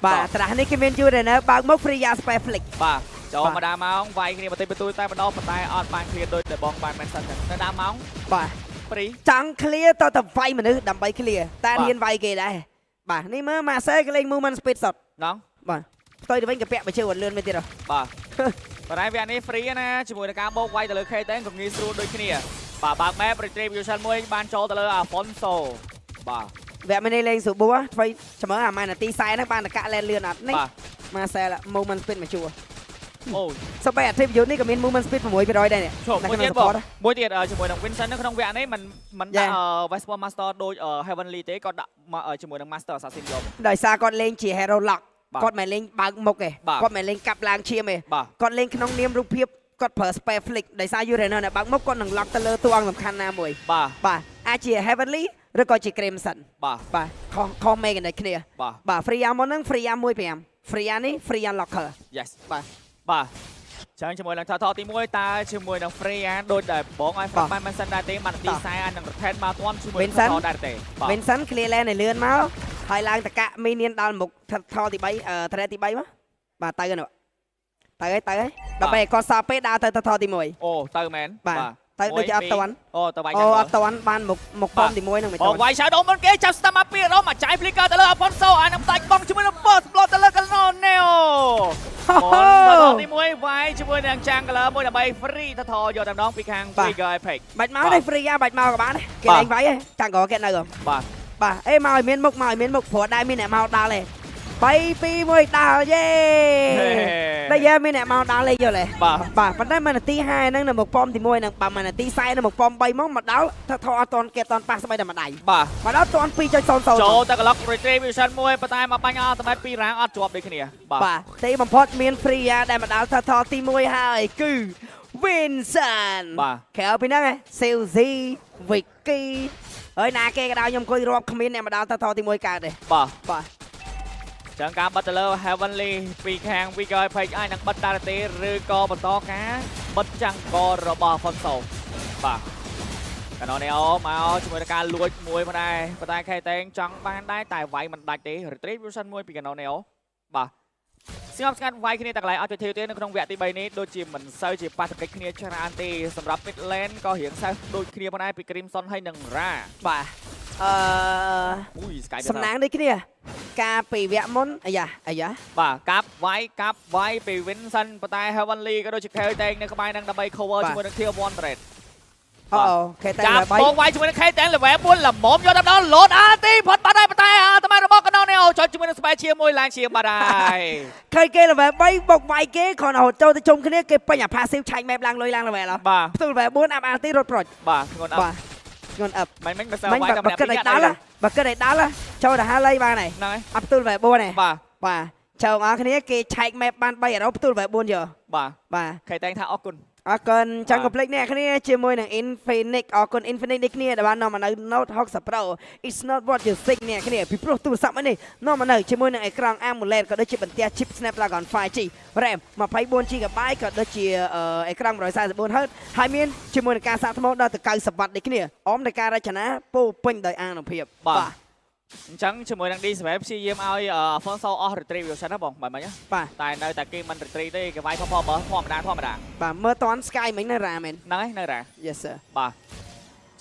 បាទត្រាស់នេះគេមានយូរដែរបើកមក free spare flick បាទចូលមកដល់ម៉ោងវាយគ្នាបន្តិចបន្តួចតែម្ដងប៉ុន្តែអត់បាន clear ដូចដែលបងបានមែនសិននៅដល់ម៉ោងបាទ free ចង់ clear តទៅវាយមនុស្សដើម្បី clear តែហ៊ានវាយគេដែរបាទនេះមើល Marcel គេលេង movement speed សុតណងបាទផ្ទុយទៅវិញកាពាក់បើជើអត់លឿនមែនទៀតហ៎បាទប៉ុន្តែវានេះ free ណាជាមួយនឹងការបោកវាយទៅលើ K តែក៏ងាយស្រួលដូចគ្នាបាទបើក map retribution មួយបានចូលទៅលើ Afonso បាទវគ្គនេះលេងស្រួលធ្វើចាំមើលអាម៉ែនាទី40ហ្នឹងបានតកាក់លែនលឿនអត់នេះ Marcel movement speed មកជួអូសបែអាធីបយុទ្ធនេះក៏មាន movement speed 6%ដែរនេះមួយទៀតជាមួយនឹង Vincent នៅក្នុងវគ្គនេះมันដាក់ Vesper Master ដូច Heavenly ទេគាត់ដាក់ជាមួយនឹង Master Assassin យកដោយសារគាត់លេងជា Hero Lock គាត់មិនលេងបើកមុខទេគាត់មិនលេងកាប់ឡើងឈាមទេគាត់លេងក្នុងនាមរូបភាពគាត់ប្រើ spare flick ដោយសារ Uranus នៅបើកមុខគាត់នឹង lock ទៅលើតួអង្គសំខាន់ណាមួយបាទអាចជា Heavenly ឬក៏ជា Crimson បាទខុស Megan ដូចគ្នាបាទ Freya មុនហ្នឹង Freya 15 Freya នេះ Freya Locker yes បាទចឹងជាមួយនឹងថតទី1តើជាមួយនឹង Freya ដូចដែលបងឲ្យ Frank បានមិនសិនដែរទេបានទី40អាចនឹង return មកទាន់ជាមួយនឹងថតដែរទេបាទ Vincent clear lane ឲ្យលឿនមកហើយឡើងតកាក់ minion ដល់មុខថតទី3 thread ទី3មកបាទទៅហ្នឹងទៅហើយដើម្បីគាត់សោះពេលដើរទៅថតទី1អូទៅមែនបាទទៅដូចជាអត់តាន់អូទៅវាយអត់តាន់បានមុខប៉មទី1ហ្នឹងមិនតាន់វាយ Shadow មុនគេចាប់ Stamp ពីរមកចាយ Flicker ទៅលើ Afonso អានឹងផ្ដាច់បងជាមួយនឹង Boss Block ទៅលើ Canoneo មុនទី1វាយជាមួយនឹង Jungler មួយដើម្បី free ទៅថយយកតែម្ដងពីខាង Figure Epic បាច់មកទេ free បាច់មកក៏បានគេលេងវាយតាំងក៏គេនៅបាទអេមកឲ្យមានមុខព្រោះដែរមានអ្នកមកដល់ទេ3 2 1ដល់យេតែយ៉ាមានអ្នកមកដល់លេងយល់ទេបាទប៉ុន្តែមួយនាទី50ហ្នឹងនៅមុខប៉មទី1ហ្នឹងបើមួយនាទី40នៅមុខប៉ម3មកដល់ថអត់តន់គេតន់ប៉ះស្បែកតែម្ដាយបាទដល់តន់ 2.00 ចូលតែក្លុក retribution មួយប៉ុន្តែមកបាញ់អត់តែ2រាងអត់ជាប់ដូចគ្នាបាទទីបំផុតមាន free ដែលមកដល់ថទី1ហើយគឺ Vincent ក្រៅពីហ្នឹង Suzy Vicky ហើយណាគេក៏ដល់ខ្ញុំអង្គុយរាប់គ្មានអ្នកមកដល់ថទី1កើតទេបាទចឹងការបិទទៅលើ Heavenly ពីខាង Vigor Page អាចនឹងបិទដែរទេឬក៏បន្តការបិទចាំងករបស់ Afonso បាទCanoneo មកជាមួយនឹងការលួចមួយផងដែរប៉ុន្តែ K-Tank ចង់បានដែរតែវាយមិនដាច់ទេ Retribution មួយពី Canoneo បាទស្ងប់ស្ងាត់វាយគ្នាតែកន្លែងអត់ទៅទេនៅក្នុងវគ្គទី3នេះដូចជាមិនសូវជាប៉ះទង្គិចគ្នាច្រើនទេសម្រាប់ Mid Lane ក៏រៀងសើដូចគ្នាផងដែរពី Crimson ហើយនិង Ra បាទសំណាងដូចគ្នាការពីវគ្គមុនអាយ៉ាបាទកាប់វាយពី Vincent ប៉ុន្តែ Heavenly ក៏ដូចជា K-Tank នៅក្បែរនឹងដើម្បី cover ជាមួយនឹង Tier 100អូK-Tank ចាប់បងវាយជាមួយនឹង K-Tank level 4ល្មមយកដល់លោតផុតបាត់ហើយប៉ុន្តែអាត្មារបស់ Canoneo ចុចជាមួយនឹង Spare ជាមួយឡើងជាបាត់ហើយឃើញគេ level 3បុកវាយគេគ្រាន់តែចូលទៅជុំគ្នាគេពេញអា passive ឆែក map ឡើងលុយឡើង level ហ៎ផ្ទុល level 4 up ទីរត់ប្រូចបាទធ្ងន់អប់ធ្ងន់អប់មិនបើសិនវាយតែម្នាក់ពីរដល់បើគិតឲ្យដល់ចូលទៅហាលីបានហើយហ្នឹងហើយអត់ផ្ទុល level 4ទេបាទចូលអស់គ្នាគេឆែក map បាន3ផ្ទុល level 4យកបាទ K-Tank ថាអរគុណអរគុណចង់កុំភ្លេចអ្នកគ្នាជាមួយនឹង Infinix អរគុណ Infinix នេះគ្នាដែលបាននាំមកនៅ Note 60 Pro It's not what you think អ្នកគ្នាពីព្រោះទូរស័ព្ទនេះនាំមកនៅជាមួយនឹងអេក្រង់ AMOLED ក៏ដូចជាបន្ទះ chip Snapdragon 5G RAM 24GB ក៏ដូចជាអេក្រង់ 144Hz ហើយមានជាមួយនឹងការសាកថ្មដល់ទៅ90 W នេះគ្នាអមនៃការរចនាពោពេញដោយអានុភាពបាទអញ្ចឹងជាមួយនឹង D7 ព្យាយាមឲ្យ Afonso អស់ retribution ណាបងបាទមិញតែនៅតែគេមិន retrieve ទេគេវាយផបើធម្មតាបាទមើលតាន់ Sky មិញនៅរ៉ាមែនហ្នឹងហើយនៅរ៉ា Yes sir បាទ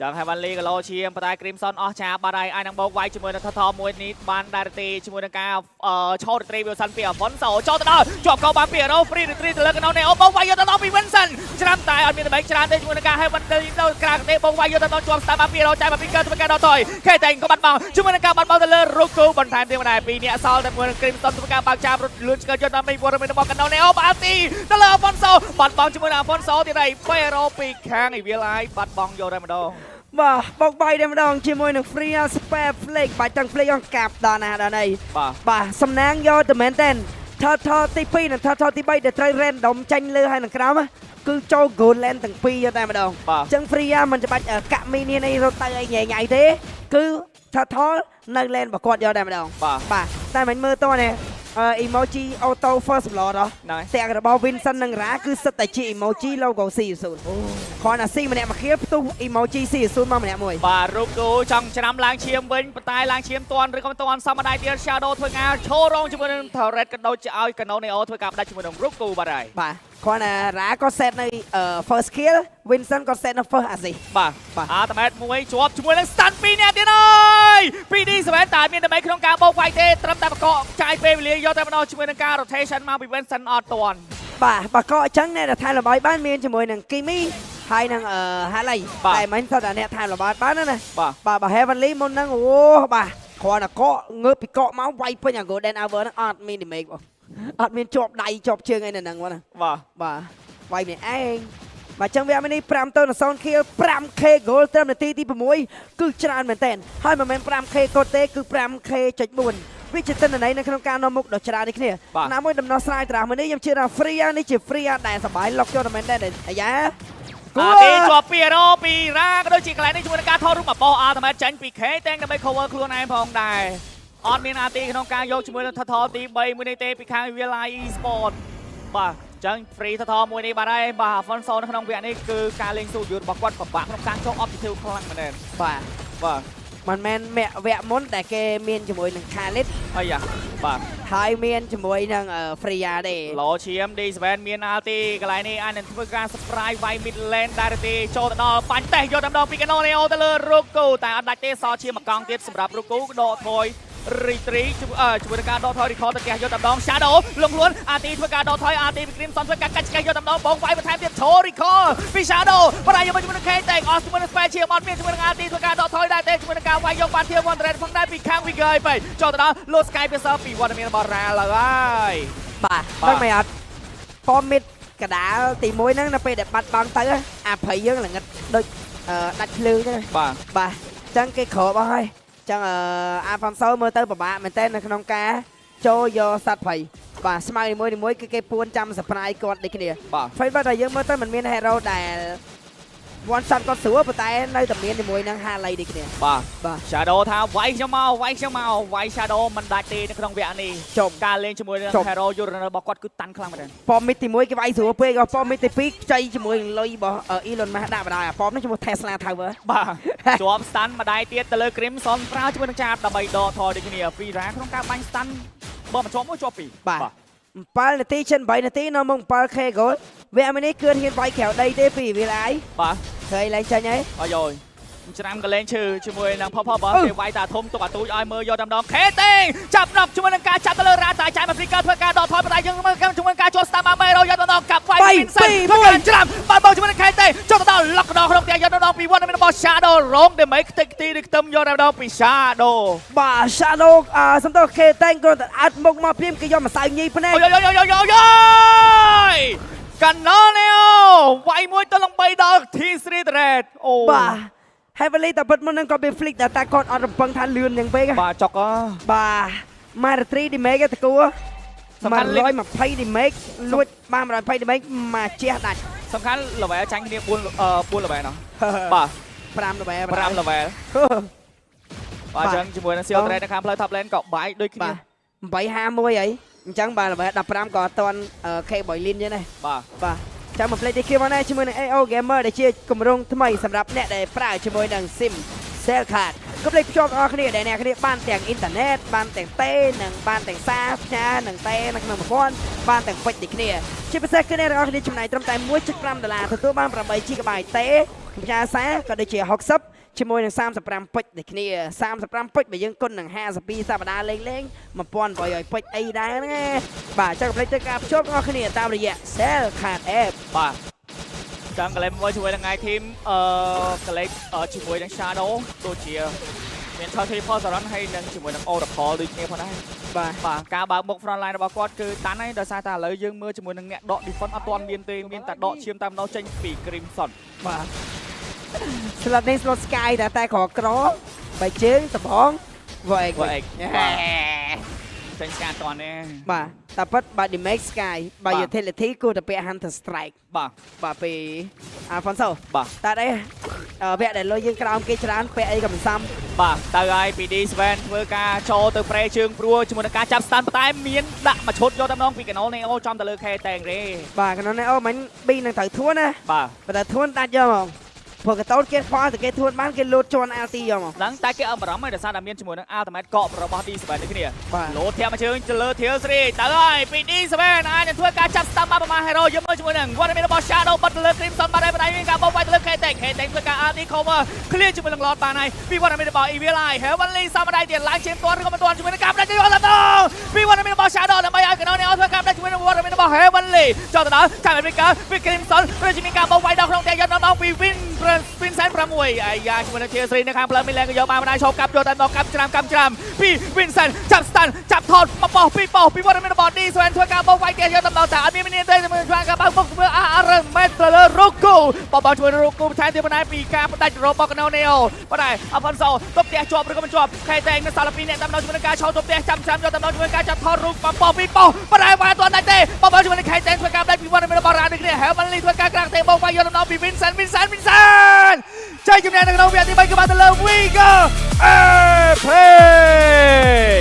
ចឹង Heavenly គីឡូឈាមប៉ុន្តែ Crimson អស់ចាបាត់ហើយអាចនឹងបោកវាយជាមួយនឹងថមួយនេះបានដែរទេជាមួយនឹងការឆោត retribution ពី Afonso ចូលទៅដល់ជាប់កោបានពី Arrow free retrieve ទៅលើ Canoneo បោកវាយយកទៅដល់ពី Vincent ច្រាំតែអត់មានបែកច្រើនទេជាមួយនឹងការ Heavenly ទៅក្រាកទេបោកវាយយកទៅដល់ជាប់ Star ពី Arrow ចាយមកពីកើទៅការដល់ថយ K-Tank ក៏បាត់បង់ជាមួយនឹងការបាត់បង់ទៅលើ Roku បន្ថែមទៀតដែរពីរនាក់សល់តែមួយនឹង Crimson ធ្វើការបើកចាំរត់លឿនឆ្កឹះយកដល់ពីព័ត៌មានរបស់ Canoneo បាល់ទីទៅលើ Afonso បាត់បង់ជាមួយនឹង Afonso ទៀតហើយ Arrow ពីខាង Evil Eye បាត់បង់យកតែម្ដងបាទបោកបាយតែម្ដងជាមួយនឹង Free Spare Flick បាច់ទាំង Flick អង្កាប់ដល់ណាដល់នេះបាទសំណាងយកទៅមែនតែនថទី2និងថទី3ដែលត្រូវ random ចាញ់លើហើយនឹងក្រោមគឺចូល goal lane ទាំងពីរយកតែម្ដងអញ្ចឹង Free មិនច្បាច់កាក់ minion នេះរត់ទៅឲ្យញ៉ៃទេគឺថនៅ lane របស់គាត់យកតែម្ដងបាទតែមិនមើលតោះនេះ emoji auto first blood ហ៎ ហ្នឹង ទាំងរបស់ Vincent និង Ra គឺសិតតែជា emoji logo C0 គ្រាន់តែ C ម្នាក់មួយគ្នាផ្ទុះ emoji C0 មកម្នាក់មួយ បាទរូបគូចង់ច្រាំឡើងឈាមវិញប៉ុន្តែឡើងឈាមតាន់ឬក៏មិនតាន់សមដែរទៀត Shadow ធ្វើការឈររងជាមួយនឹង Turret ក៏ដូចជាឲ្យ Kano Neo ធ្វើការផ្ដាច់ជាមួយនឹងរូបគូបាទហើយ បាទគ្រាន់តែ Ra ក៏ set នៅ first kill Vincent ក៏ set នៅ first assist បាទ បាទ អាតាម៉េតមួយជាប់ជាមួយនឹង Stun 2នាក់ទៀតហើយ PD7 តែមានដើម្បីក្នុងការបោកវាយទេត្រឹមតែបកកចាយពេលវេលាយកតែម្ដងជាមួយនឹងការ rotation មកពី Vincent អត់តាន់ បាទបកកអញ្ចឹងអ្នកដែលថែល្បាយបានមានជាមួយនឹង Kimi ហើយនឹងHaley តែមិនថាតែអ្នកថែល្បាយបានណា បាទ បាទ Heavenly មុនហ្នឹងអូបាទគ្រាន់តែកកងើបពីកកមកវាយពេញអា Golden Hour ហ្នឹងអត់មាន damage បងអត់មានជាប់ដៃជាប់ជើងអីនៅហ្នឹងបងណា បាទ បាទវាយម្នាក់ឯងបាទចឹងវានេះ5ទៅ0 kill 5k goal ត្រឹមនាទីទី6គឺច្រើនមែនតើហើយមិនមែន 5k កត់ទេគឺ 5k ចុច4វាជាទិន្នន័យនៅក្នុងការនាំមុខដ៏ច្រើននេះគ្នាណាមួយដំណោះស្រាយត្រាស់មួយនេះខ្ញុំជឿថា free នេះជា free ដែលសបាយលុកចូលតែមែនតើអាយ៉ា អាទីជាប់ពីរ៉ូពីរ៉ាក៏ដូចជាកន្លែងនេះជាមួយនឹងការថតរូបមកបោះអាតាម៉េតចាញ់ពី K តែងដើម្បី cover ខ្លួនឯងផងដែរអត់មានអាទីក្នុងការយកជាមួយនឹងថថទី3មួយនេះទេពីខាង Vialai Esport បាទចឹង free ថថមួយនេះបាទហើយបាទ Afonso នៅក្នុងវគ្គនេះគឺការលេងស៊ូយូរបស់គាត់ពិបាកក្នុងការចុះ objective ខ្លាំងមែនទែន បាទ បាទ មិនមែនវគ្គមុនដែលគេមានជាមួយនឹង Khalid អាយ៉ាបាទ ហើយមានជាមួយនឹង Freya ទេ ឡូឈាម D7 មានអាទីកន្លែងនេះអាចនឹងធ្វើការ surprise វាយ mid lane ដែរទេចូលទៅដល់បាញ់តេះយកតែម្ដងពី Kano Neo ទៅលើរូគូតែអត់ដាច់ទេសល់ឈាមមកកង់ទៀតសម្រាប់រូគូដកថយ retreat ជាមួយនឹងការដកថយ recall ទៅផ្ទះយកតែម្ដង Shadow លងខ្លួនអាទីធ្វើការដកថយអាទីពី Crimson ធ្វើការកាច់ឆ្កែយកតែម្ដងបងវាយបន្ថែមទៀតឈរ recall ពី Shadow បរាយយកជាមួយនឹង K តែអស់ជាមួយនឹង Spare ឈាមអត់មានជាមួយនឹងអាទីធ្វើការដកថយដែរទេជាមួយនឹងការវាយយកបានធៀប One Red ផងដែរពីខាង Vigor ទៅចូលទៅដល់ Low Sky Piercer ពីវត្តមានរបស់ Ra ហើយ បាទដឹងមិនអត់ផមមិតកដាលទី1ហ្នឹងនៅពេលដែលបាត់បង់ទៅអាព្រៃយើងល្ងិតដូចដាច់ភ្លើងហ្នឹង បាទ បាទអញ្ចឹងគេគ្របអស់ហើយអញ្ចឹងAfonso មើលទៅពិបាកមែនតើនៅក្នុងការចូលយកសត្វព្រៃបាទស្មៅនីមួយគឺគេពួនចាំ surprise គាត់ដូចគ្នា បាទ ព្រៃបើតែយើងមើលទៅមិនមាន hero ដែល one shot គាត់ស្រួលប៉ុន្តែនៅតែមានជាមួយនឹង Haley ដូចគ្នា បាទ Shadow ថាវាយខ្ញុំមកវាយ Shadow មិនដាច់ទេនៅក្នុងវគ្គនេះចប់ការលេងជាមួយនឹង Hero Uriner របស់គាត់គឺតាន់ខ្លាំងមែន ប៉មមិតទី1គេវាយស្រួលពេកក៏ប៉មមិតទី2ខ្ចីជាមួយនឹងលុយរបស់ Elon Musk ដាក់បណ្ដោយអាប៉មនេះជាមួយ Tesla Tower បាទជាប់ stun ម្ដាយទៀតទៅលើ Crimson ប្រើជាមួយនឹងចាបដើម្បីដកថយដូចគ្នាពីរ៉ាក្នុងការបាញ់ stun បើមិនជាប់មួយជាប់ពីរ បាទ7នាទីចិន8នាទីនៅមុខ 7k goal វគ្គនេះគឺហ៊ានវាយក្រៅដីទេពី Vialai បាទ ឃើញឡើងចាញ់ហើយ អយយច្រាំក៏លេងឈឺជាមួយនឹង Pop បើគេវាយតាធំទុកអាទូចឲ្យមើលយកតែម្ដង K ទេចាប់ដល់ជាមួយនឹងការចាប់ទៅលើ Ra តែចាយមក Flicker ធ្វើការដកថយប៉ុន្តែយើងមើលជាមួយនឹងការចូល Star Mero យកទៅដល់កាប់វាយ Vincent ធ្វើការច្រាំបានបោកជាមួយនឹង K ទេចូលទៅដល់ Lock ដល់ក្នុងផ្ទះយកទៅដល់ពីវត្តមានរបស់ Shadow រង damage ខ្ទេចខ្ទីឬខ្ទឹមយកតែម្ដងពី Shadow បាទ Shadow សំដៅ K តែគាត់ទៅអាចមុខមកព្រាមគេយកម្សៅញីភ្នែក យKano Neo វាយមួយទៅលំ3ដល់ T3 Red អូ បាទ Heavily តែពិតមុននឹងគាត់វា flick តែគាត់អត់រំពឹងថាលឿនយ៉ាងពេក បាទចុក បាទ Mastery damage ទៅគួរ120 damage លួចបាន120 damage មកជះដាច់ សំខាន់ level ចាញ់គ្នា4 level ណោះបាទ 5 level 5 level បាទអញ្ចឹងជាមួយនឹង Seal Trade នៅខាងផ្លូវ top lane ក៏បាយដូចគ្នា 851ហីអញ្ចឹងបាទ level 15ក៏អត់ទាន់ K boy lin ទេណា បាទចាំមក play ទី Q មកណាជាមួយនឹង AO Gamer ដែលជាគម្រោងថ្មីសម្រាប់អ្នកដែលប្រើជាមួយនឹង SIM Cell Card ក៏ភ្លេចភ្ជាប់អស់គ្នាដែលអ្នកគ្នាបានទាំងអ៊ីនធឺណិតបានទាំងទេនិងបានទាំងសារផ្ញើនិងទេនៅក្នុងប្រព័ន្ធបានទាំងពេជ្រដូចគ្នាជាពិសេសគឺអ្នកទាំងអស់គ្នាចំណាយត្រឹមតែ $1.5 ទទួលបាន 8GB ទេផ្ញើសារក៏ដូចជា60ជាមួយនឹង35ពេជ្រដូចគ្នា35ពេជ្របើយើងគុណនឹង52សប្តាហ៍លេង1800ពេជ្រអីដែរណាបាទចាំកុំភ្លេចទៅការភ្ជាប់អស់គ្នាតាមរយៈ Cell Card App បាទចាំកលេសមួយជាមួយនឹង Ngai Team កលេសជាមួយនឹង Shadow ដូចជាមានឆោត Triple Saron ហើយនឹងជាមួយនឹង Oracle ដូចគ្នាផងដែរបាទការបើកមុខ front line របស់គាត់គឺតាន់ហើយដោយសារតែឥឡូវយើងមើលជាមួយនឹងអ្នកដក defense អត់ទាន់មានទេមានតែដកឈាមតែម្ដងចេញពី Crimson បាទស្លាប់នេះ slot sky តែក្របើជើងដបងវ៉េកចេញស្កាតតនេះបាទតែប៉ិតបើ damage sky បើ utility គួរតែពាក់ hunter strike បាទពី Afonso បាទតែអីវគ្គដែលលុយយើងក្រោមគេច្រើនពាក់អីក៏មិនសម បាទទៅហើយពី D Sven ធ្វើការចូលទៅប្រេជើងព្រួជាមួយនឹងការចាប់ stand តែមានដាក់មួយឈុតយកតែម្ដងពីកណុល Neo ចំទៅលើ K តែងរេ បាទកណ្ដោនេះអូមិញប៊ីនឹងត្រូវធួនណា បាទ បើតែធួនដាច់យកហ្មងព្រោះកតោតគេខ្វល់តែគេធួនបានគេលោតជន់ LT យកហ្មង ឡើងតែគេអត់បារម្ភទេដោយសារតែមានជាមួយនឹង Ultimate កក់របស់ D Sven នេះគ្នា បាទ លោតធាក់មកជើងទៅលើ Tier 3ទៅហើយពី D Sven អាចនឹងធ្វើការចាប់ stand បានប្រមាណ Hero យកមើលជាមួយនឹង Waterman របស់ Shadow បាត់ទៅលើ Crimson បាត់ហើយបណ្ដៃមានការបោកវាយទៅលើ K តែងធ្វើការ RD cover clear ជាមួយនឹង Lord បានហើយពី Waterman របស់ Evil Eye Heavenly សាមដៃទៀតឡើងជើងទាន់ឬក៏មិនទាន់ជាមួយនឹងការបដិយកដល់ទៅពី Waterman របស់ Shadow ដើម្បីឲ្យកណោនេះធ្វើការបដិជាមួយនឹង Waterman របស់ Heavenly ចោលទៅដល់ចាំ America ពី Crimson ឬជាមានការបោកវាយដល់ក្នុងតែយកដល់ពី Vincent 6អាយ៉ាជាមួយនឹង Tier 3នៅខាងផ្លូវមីឡែនក៏យកបានបណ្ដៃឈប់កាប់យកតែដល់កាប់ច្រាមពី Vincent ចាប់ stand ចាប់ថតមកបោះពី Waterman របស់ D Sven ធ្វើការបោកវាយទៀតយកដល់តែអត់មានមានទេជាមួយនឹងការបើកមុខធ្វើ RR មែនទៅលើ Roku បោះជួយ Roku ថែមទៀតបណ្ដៃពីការបដាច់របស់ Canal Neo បណ្ដៃ Afonso ទប់ផ្ទះជាប់ឬក៏មិនជាប់ខេតែងនៅសល់2អ្នកតាមដល់ជាមួយនឹងការឆោតទប់ផ្ទះចាំយកតាមដល់ជាមួយនឹងការចាប់ថតរូបបោះពីបណ្ដៃបានអត់ដាច់ទេបោះជាមួយនឹងខេតែងធ្វើការបដាច់ពី Waterman របស់ Rad នេះគ្នា Heavenly ធ្វើការក្រាក់ទេបោកវាយយកដល់ពី Vincent ចែកជំនាញនៅក្នុងវិទ្យាទី3គឺបានទៅលើ Winger Epic